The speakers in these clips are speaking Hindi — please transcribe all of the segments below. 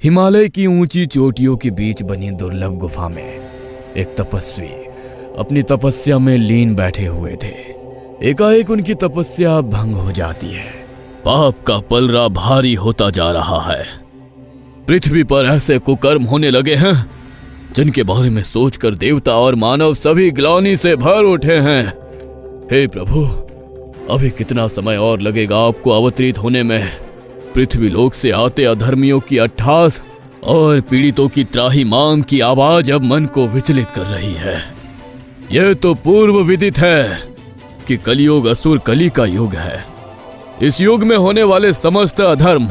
हिमालय की ऊंची चोटियों के बीच बनी दुर्लभ गुफा में एक तपस्वी अपनी तपस्या में लीन बैठे हुए थे। एकाएक उनकी तपस्या भंग हो जाती है। पाप का पलड़ा भारी होता जा रहा है। पृथ्वी पर ऐसे कुकर्म होने लगे हैं जिनके बारे में सोचकर देवता और मानव सभी ग्लानि से भर उठे हैं। हे प्रभु, अभी कितना समय और लगेगा आपको अवतरित होने में? पृथ्वी लोक से आते अधर्मियों की अट्ठास और पीड़ितों की त्राही मांग की आवाज अब मन को विचलित कर रही है। यह तो पूर्व विदित है कि कलियुग असुर कली का युग है। इस युग में होने वाले समस्त अधर्म,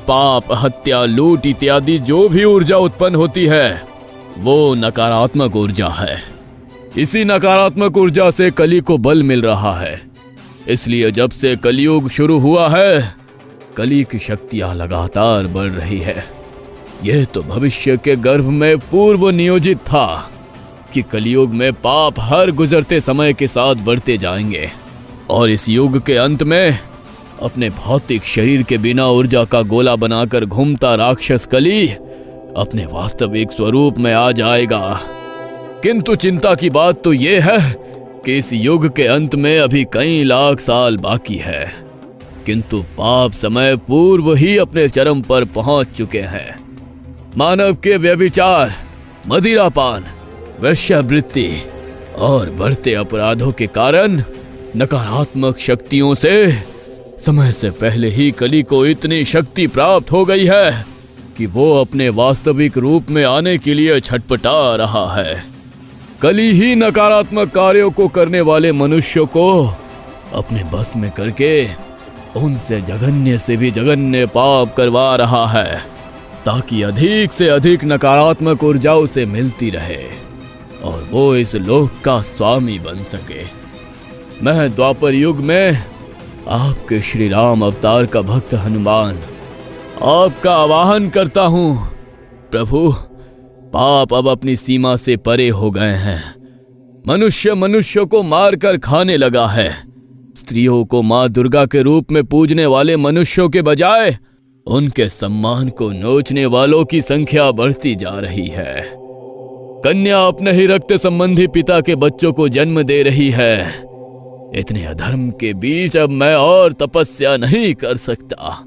पाप, हत्या, लूट इत्यादि जो भी ऊर्जा उत्पन्न होती है वो नकारात्मक ऊर्जा है। इसी नकारात्मक ऊर्जा से कली को बल मिल रहा है। इसलिए जब से कलियुग शुरू हुआ है, कली की शक्तियां लगातार बढ़ रही है। यह तो भविष्य के गर्भ में पूर्व नियोजित था कि कलियुग में पाप हर गुजरते समय के साथ बढ़ते जाएंगे और इस युग के अंत में अपने भौतिक शरीर के बिना ऊर्जा का गोला बनाकर घूमता राक्षस कली अपने वास्तविक स्वरूप में आ जाएगा। किंतु चिंता की बात तो यह है कि इस युग के अंत में अभी कई लाख साल बाकी है, किंतु पाप समय पूर्व ही अपने चरम पर पहुंच चुके हैं। मानव के व्यभिचार, मदिरापान, वेश्यावृत्ति और बढ़ते अपराधों के कारण नकारात्मक शक्तियों से समय से पहले ही कली को इतनी शक्ति प्राप्त हो गई है कि वो अपने वास्तविक रूप में आने के लिए छटपटा रहा है। कली ही नकारात्मक कार्यों को करने वाले मनुष्यों को अपने बस में करके उनसे जघन्य से भी जघन्य पाप करवा रहा है, ताकि अधिक से अधिक नकारात्मक ऊर्जा उसे मिलती रहे और वो इस लोक का स्वामी बन सके। मैं द्वापर युग में आपके श्री राम अवतार का भक्त हनुमान आपका आवाहन करता हूँ। प्रभु, पाप अब अपनी सीमा से परे हो गए हैं। मनुष्य को मारकर खाने लगा है। स्त्रियों को मां दुर्गा के रूप में पूजने वाले मनुष्यों के बजाय उनके सम्मान को नोचने वालों की संख्या बढ़ती जा रही है। कन्या अपने ही रक्त संबंधी पिता के बच्चों को जन्म दे रही है। इतने अधर्म के बीच अब मैं और तपस्या नहीं कर सकता।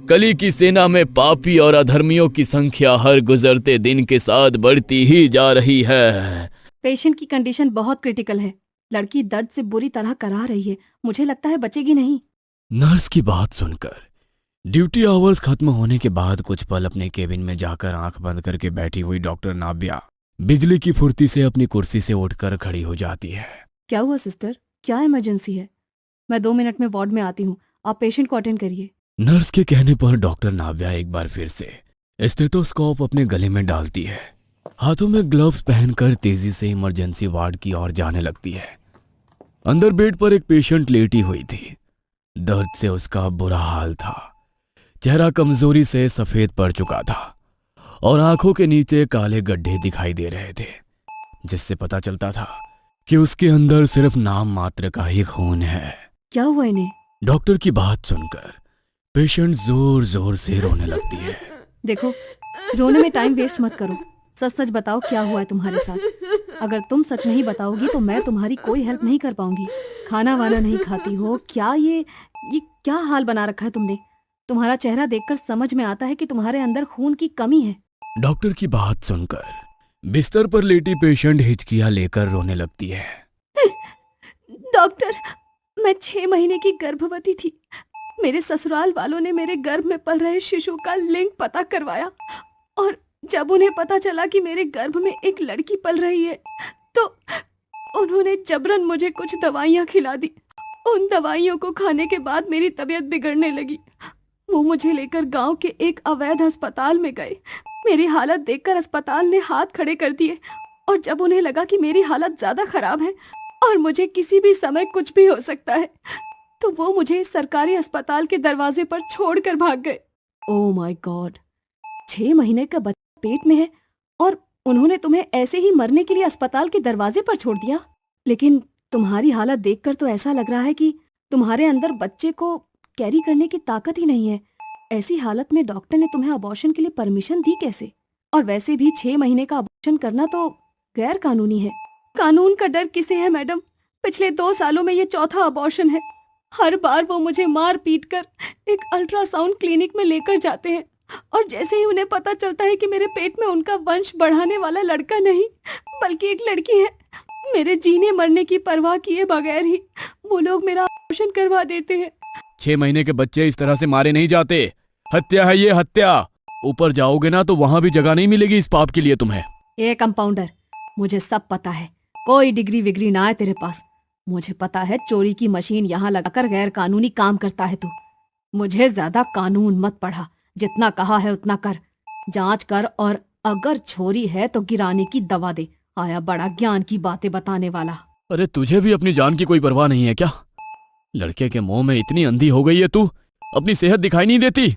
कली की सेना में पापी और अधर्मियों की संख्या हर गुजरते दिन के साथ बढ़ती ही जा रही है। पेशेंट की कंडीशन बहुत क्रिटिकल है। लड़की दर्द से बुरी तरह कराह रही है। मुझे लगता है बचेगी नहीं। नर्स की बात सुनकर ड्यूटी आवर्स खत्म होने के बाद कुछ पल अपने केबिन में जाकर आंख बंद करके बैठी हुई डॉक्टर नाव्या बिजली की फुर्ती से अपनी कुर्सी से उठकर खड़ी हो जाती है। क्या हुआ सिस्टर? क्या इमरजेंसी है? मैं 2 मिनट में वार्ड में आती हूँ। आप पेशेंट को अटेंड करिए। नर्स के कहने पर डॉक्टर नाव्या एक बार फिर से स्टेथोस्कोप अपने गले में डालती है। हाथों में ग्लव्स पहनकर तेजी से इमरजेंसी वार्ड की ओर जाने लगती है। अंदर बेड पर एक पेशेंट लेटी हुई थी। दर्द से उसका बुरा हाल था। चेहरा कमजोरी से सफेद पड़ चुका था और आंखों के नीचे काले गड्ढे दिखाई दे रहे थे, जिससे पता चलता था कि उसके अंदर सिर्फ नाम मात्र का ही खून है। क्या हुआ इन्हें? डॉक्टर की बात सुनकर पेशेंट जोर जोर से रोने लगती है। देखो, रोने में टाइम वेस्ट मत करो। सच सच बताओ क्या हुआ है तुम्हारे साथ। अगर तुम सच नहीं बताओगी तो मैं तुम्हारी कोई हेल्प नहीं कर पाऊंगी। खाना वाना नहीं खाती हो क्या? ये क्या हाल बना रखा है तुमने? तुम्हारा चेहरा देखकर समझ में आता है कि तुम्हारे अंदर खून की कमी है। डॉक्टर की बात सुनकर बिस्तर पर लेटी पेशेंट हिचकियां लेकर रोने लगती है। डॉक्टर, मैं 6 महीने की गर्भवती थी। मेरे ससुराल वालों ने मेरे गर्भ में पल रहे शिशु का लिंग पता करवाया और जब उन्हें पता चला कि मेरे गर्भ में एक लड़की पल रही है तो उन्होंने जबरन मुझे कुछ दवाइयाँ खिला दी। उन दवाइयों को खाने के बाद मेरी तबीयत बिगड़ने लगी। वो मुझे लेकर गांव के एक अवैध अस्पताल में गए। मेरी हालत देखकर अस्पताल ने हाथ खड़े कर दिए और जब उन्हें लगा कि मेरी हालत ज्यादा खराब है और मुझे किसी भी समय कुछ भी हो सकता है तो वो मुझे सरकारी अस्पताल के दरवाजे पर छोड़कर भाग गए। ओह माय गॉड, 6 महीने का बच्चा पेट में है और उन्होंने तुम्हें ऐसे ही मरने के लिए अस्पताल के दरवाजे पर छोड़ दिया। लेकिन तुम्हारी हालत देखकर तो ऐसा लग रहा है कि तुम्हारे अंदर बच्चे को कैरी करने की ताकत ही नहीं है। ऐसी हालत में डॉक्टर ने तुम्हें अबॉर्शन के लिए परमिशन दी कैसे? और वैसे भी 6 महीने का अबॉर्शन करना तो गैर कानूनी है। कानून का डर किसे है मैडम? पिछले 2 सालों में ये चौथा अबॉर्शन है। हर बार वो मुझे मार पीट कर एक अल्ट्रासाउंड क्लिनिक में लेकर जाते हैं और जैसे ही उन्हें पता चलता है कि मेरे पेट में उनका वंश बढ़ाने वाला लड़का नहीं बल्कि एक लड़की है, मेरे जीने मरने की परवाह किए बगैर ही वो लोग मेरा अबॉर्शन करवा देते हैं। 6 महीने के बच्चे इस तरह से मारे नहीं जाते। हत्या है ये, हत्या। ऊपर जाओगे ना तो वहां भी जगह नहीं मिलेगी इस पाप के लिए तुम्हें। ये कंपाउंडर, मुझे सब पता है। कोई डिग्री विग्री ना है तेरे पास। मुझे पता है चोरी की मशीन यहाँ लगाकर गैर कानूनी काम करता है तू। मुझे ज्यादा कानून मत पढ़ा, जितना कहा है उतना कर। जांच कर और अगर छोरी है तो गिराने की दवा दे। आया बड़ा ज्ञान की बातें बताने वाला। अरे तुझे भी अपनी जान की कोई परवाह नहीं है क्या? लड़के के मुंह में इतनी अंधी हो गई है तू, अपनी सेहत दिखाई नहीं देती।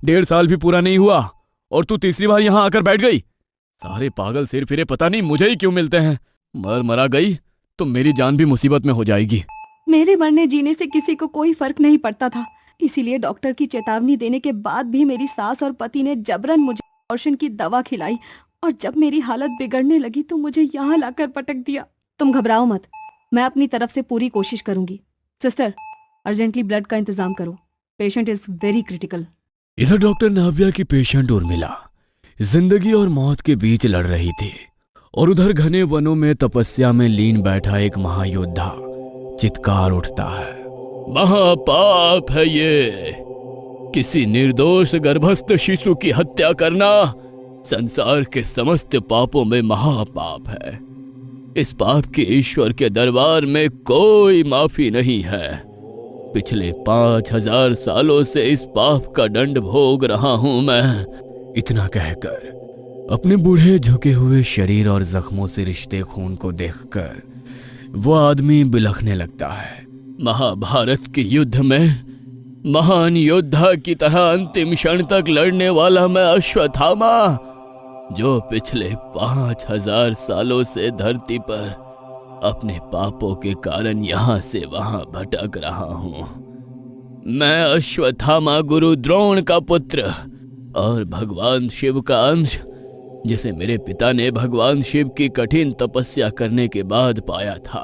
1.5 साल भी पूरा नहीं हुआ और तू तीसरी बार यहाँ आकर बैठ गई। सारे पागल सिर फिरे पता नहीं मुझे ही क्यों मिलते हैं। मरा गई तो मेरी जान भी मुसीबत में हो जाएगी। मेरे मरने जीने से किसी को कोई फर्क नहीं पड़ता था, इसीलिए डॉक्टर की चेतावनी देने के बाद भी मेरी सास और पति ने जबरन मुझे अबॉर्शन की दवा खिलाई और जब मेरी हालत बिगड़ने लगी तो मुझे यहाँ लाकर पटक दिया। तुम घबराओ मत, मैं अपनी तरफ से पूरी कोशिश करूंगी। सिस्टर, अर्जेंटली ब्लड का इंतजाम करो। Patient is very critical. इधर डॉक्टर नाव्या की पेशेंट उर्मिला जिंदगी और मौत के बीच लड़ रही थी और उधर घने वनों में तपस्या में लीन बैठा एक महायोद्धा चित्कार उठता है। महापाप है ये, किसी निर्दोष गर्भस्थ शिशु की हत्या करना संसार के समस्त पापों में महापाप है। इस पाप के ईश्वर के दरबार में कोई माफी नहीं है। पिछले 5000 सालों से इस पाप का दंड भोग रहा हूं मैं। इतना कहकर अपने बूढ़े झुके हुए शरीर और जख्मों से रिश्ते खून को देखकर वो आदमी बिलखने लगता है। महाभारत के युद्ध में महान योद्धा की तरह अंतिम क्षण तक लड़ने वाला मैं अश्वत्थामा, जो पिछले 5000 सालों से धरती पर अपने पापों के कारण यहाँ से वहां भटक रहा हूँ। मैं अश्वत्थामा गुरु द्रोण का पुत्र और भगवान शिव का अंश, जिसे मेरे पिता ने भगवान शिव की कठिन तपस्या करने के बाद पाया था।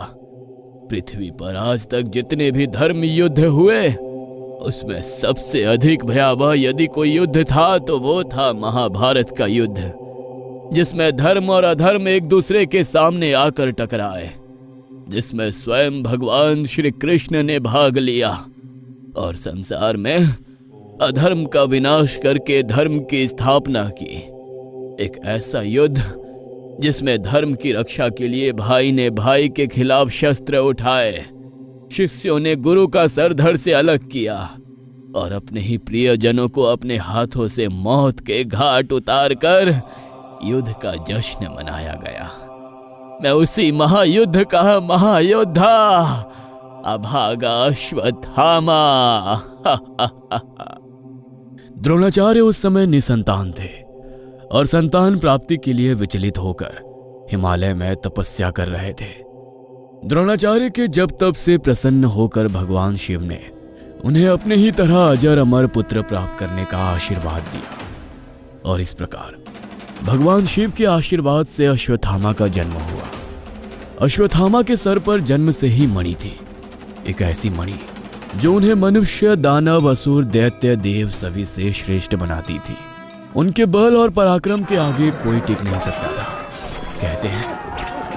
पृथ्वी पर आज तक जितने भी धर्म युद्ध हुए उसमें सबसे अधिक भयावह यदि कोई युद्ध था तो वो था महाभारत का युद्ध, जिसमें धर्म और अधर्म एक दूसरे के सामने आकर टकराए, जिसमें स्वयं भगवान श्री कृष्ण ने भाग लिया और संसार में अधर्म का विनाश करके धर्म की स्थापना की। एक ऐसा युद्ध जिसमें धर्म की रक्षा के लिए भाई ने भाई के खिलाफ शस्त्र उठाए, शिष्यों ने गुरु का सर धड़ से अलग किया और अपने ही प्रियजनों को अपने हाथों से मौत के घाट उतारकर युद्ध का जश्न मनाया गया। मैं उसी महायुद्ध का महायोद्धा अभागा अश्वत्थामा। द्रोणाचार्य उस समय निसंतान थे और संतान प्राप्ति के लिए विचलित होकर हिमालय में तपस्या कर रहे थे। द्रोणाचार्य के जब तब से प्रसन्न होकर भगवान शिव ने उन्हें अपने ही तरह अजर अमर पुत्र प्राप्त करने का आशीर्वाद दिया और इस प्रकार भगवान शिव के आशीर्वाद से अश्वत्थामा का जन्म हुआ। अश्वत्थामा के सर पर जन्म से ही मणि थी, एक ऐसी मणि जो उन्हें मनुष्य, दानव, असुर, दैत्य, देव सभी से श्रेष्ठ बनाती थी। उनके बल और पराक्रम के आगे कोई टिक नहीं सकता था। कहते हैं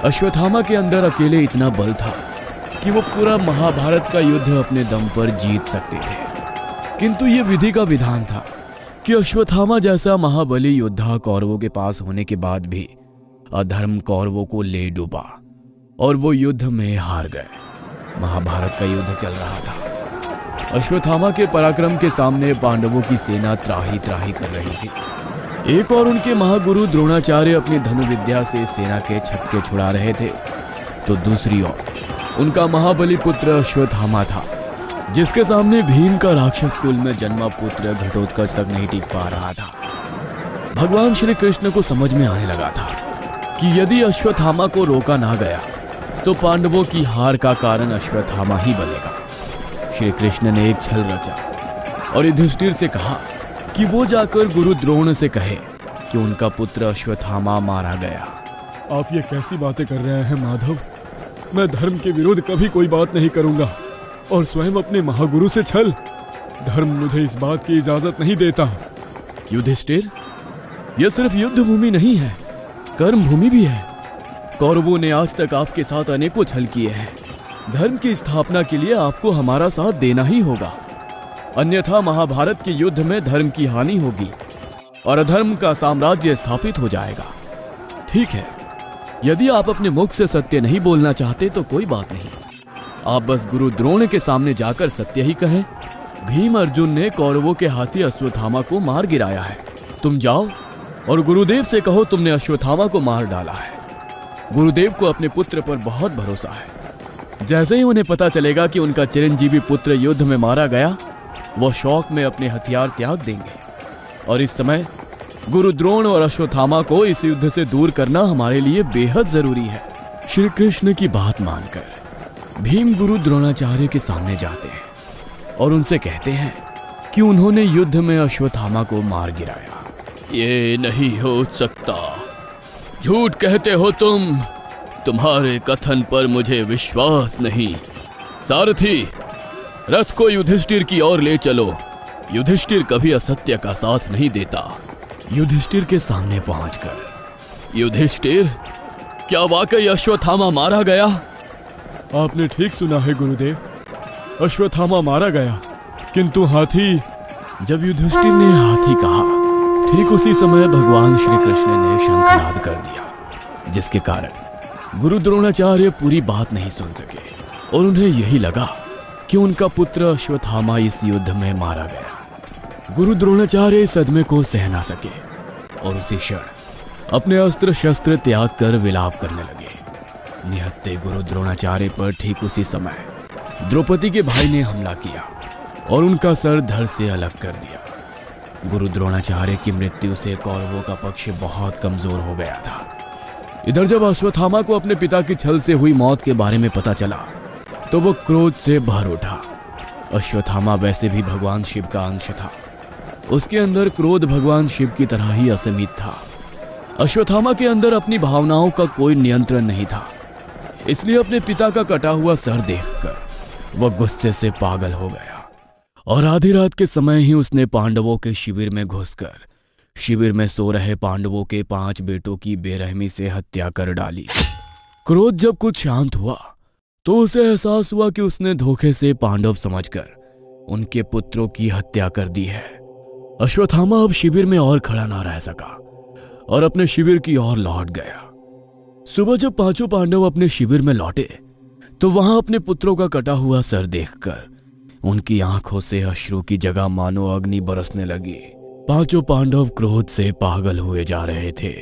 अश्वत्थामा के अंदर अकेले इतना बल था कि वो पूरा महाभारत का युद्ध अपने दम पर जीत सकते थे। किंतु ये विधि का विधान था कि अश्वत्थामा जैसा महाबली योद्धा कौरवों के पास होने के बाद भी अधर्म कौरवों को ले डूबा और वो युद्ध में हार गए। महाभारत का युद्ध चल रहा था। अश्वत्थामा के पराक्रम के सामने पांडवों की सेना त्राही त्राही कर रही थी। एक और उनके महागुरु द्रोणाचार्य अपनी धनुर्विद्या से सेना के छक्के छुड़ा रहे थे, तो दूसरी ओर उनका महाबली पुत्र अश्वत्थामा था, जिसके सामने भीम का राक्षस कुल में जन्मा पुत्र घटोत्कच तक नहीं टिक पा रहा था। भगवान श्री कृष्ण को समझ में आने लगा था कि यदि अश्वत्थामा को रोका ना गया तो पांडवों की हार का कारण अश्वत्थामा ही बनेगा। श्री कृष्ण ने एक छल रचा और युधिष्ठिर से कहा कि वो जाकर गुरु द्रोण से कहे कि उनका पुत्र अश्वत्थामा मारा गया। आप ये कैसी बातें कर रहे हैं माधव? मैं धर्म के विरुद्ध कभी कोई बात नहीं करूंगा, और स्वयं अपने महागुरु से छल। धर्म मुझे इस बात की इजाजत नहीं देता। युधिष्ठिर, यह सिर्फ युद्ध भूमि नहीं है, कर्म भूमि भी है। कौरवों ने आज तक आपके साथ अनेकों छल किए हैं। धर्म की स्थापना के लिए आपको हमारा साथ देना ही होगा, अन्यथा महाभारत के युद्ध में धर्म की हानि होगी और अधर्म का साम्राज्य स्थापित हो जाएगा। ठीक है, यदि आप अपने मुख से सत्य नहीं बोलना चाहते तो कोई बात नहीं, आप बस गुरु द्रोण के सामने जाकर सत्य ही कहें। भीम अर्जुन ने कौरवों के हाथी अश्वत्थामा को मार गिराया है। तुम जाओ और गुरुदेव से कहो तुमने अश्वत्थामा को मार डाला है। गुरुदेव को अपने पुत्र पर बहुत भरोसा है। जैसे ही उन्हें पता चलेगा कि उनका चिरंजीवी पुत्र युद्ध में मारा गया, वो शौक में अपने हथियार त्याग देंगे। और इस समय गुरु द्रोण और अश्वत्थामा को इस युद्ध से दूर करना हमारे लिए बेहद जरूरी है। श्री कृष्ण की बात मानकर भीम गुरु द्रोणाचार्य के सामने जाते हैं और उनसे कहते हैं कि उन्होंने युद्ध में अश्वत्थामा को मार गिराया। ये नहीं हो सकता, झूठ कहते हो तुम। तुम्हारे कथन पर मुझे विश्वास नहीं। सारथी, रथ को युधिष्ठिर की ओर ले चलो। युधिष्ठिर कभी असत्य का साथ नहीं देता। युधिष्ठिर के सामने पहुंचकर, युधिष्ठिर, क्या वाकई अश्वत्थामा मारा गया? आपने ठीक सुना है गुरुदेव, अश्वत्थामा मारा गया, किंतु हाथी। जब युधिष्ठिर ने हाथी कहा, ठीक उसी समय भगवान श्री कृष्ण ने शंखनाद कर दिया, जिसके कारण गुरु द्रोणाचार्य पूरी बात नहीं सुन सके और उन्हें यही लगा कि उनका पुत्र अश्वत्थामा इस युद्ध में मारा गया। गुरु द्रोणाचार्य इस सदमे को सह ना सके और उसी क्षण अपने अस्त्र शस्त्र त्याग कर विलाप करने लगे। निहत्थे गुरु द्रोणाचार्य पर ठीक उसी समय द्रौपदी के भाई ने हमला किया और उनका सर धड़ से अलग कर दिया। गुरु द्रोणाचार्य की मृत्यु से कौरवों का पक्ष बहुत कमजोर हो गया था। इधर जब अश्वत्थामा को अपने पिता की छल से हुई मौत के बारे में पता चला तो वो क्रोध से भर उठा। अश्वत्थामा वैसे भी भगवान शिव का अंश था, उसके अंदर क्रोध भगवान शिव की तरह ही असीमित था। अश्वत्थामा के अंदर अपनी भावनाओं का कोई नियंत्रण नहीं था, इसलिए अपने पिता का कटा हुआ सर देखकर वह गुस्से से पागल हो गया और आधी रात के समय ही उसने पांडवों के शिविर में घुसकर शिविर में सो रहे पांडवों के 5 बेटों की बेरहमी से हत्या कर डाली। क्रोध जब कुछ शांत हुआ तो उसे एहसास हुआ कि उसने धोखे से पांडव समझकर उनके पुत्रों की हत्या कर दी है। अश्वत्थामा अब शिविर में और खड़ा ना रह सका और अपने शिविर की ओर लौट गया। सुबह जब 5 पांडव अपने शिविर में लौटे तो वहां अपने पुत्रों का कटा हुआ सर देखकर उनकी आंखों से अश्रु की जगह मानो अग्नि बरसने लगी। 5 पांडव क्रोध से पागल हुए जा रहे थे।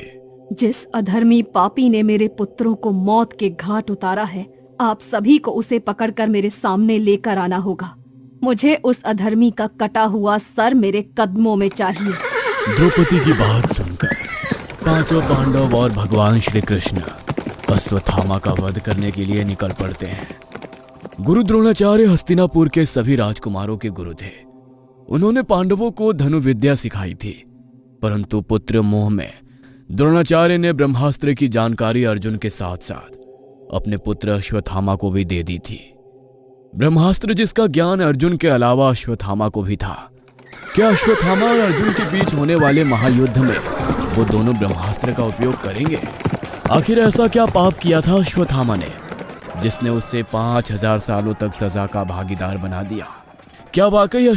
जिस अधर्मी पापी ने मेरे पुत्रों को मौत के घाट उतारा है, आप सभी को उसे पकड़कर मेरे सामने लेकर आना होगा। मुझे उस अधर्मी का कटा हुआ सर मेरे कदमों में चाहिए। द्रौपदी की बात सुनकर 5 पांडव और भगवान श्री कृष्ण अश्वत्थामा का वध करने के लिए निकल पड़ते हैं। गुरु द्रोणाचार्य हस्तिनापुर के सभी राजकुमारों के गुरु थे। उन्होंने पांडवों को धनुर्विद्या सिखाई थी, परंतु पुत्र मोह में द्रोणाचार्य ने ब्रह्मास्त्र की जानकारी अर्जुन के साथ साथ अपने पुत्र अश्वत्थामा को भी दे दी थी। ब्रह्मास्त्र जिसका ज्ञान अर्जुन के अलावा अश्वत्थामा को भी था। क्या अश्वत्थामा और अर्जुन के बीच होने वाले महायुद्ध में वो दोनों ब्रह्मास्त्र का उपयोग करेंगे? आखिर ऐसा क्या पाप किया था अश्वत्थामा ने जिसने उससे 5000 सालों तक सजा का भागीदार बना दिया? क्या वाकई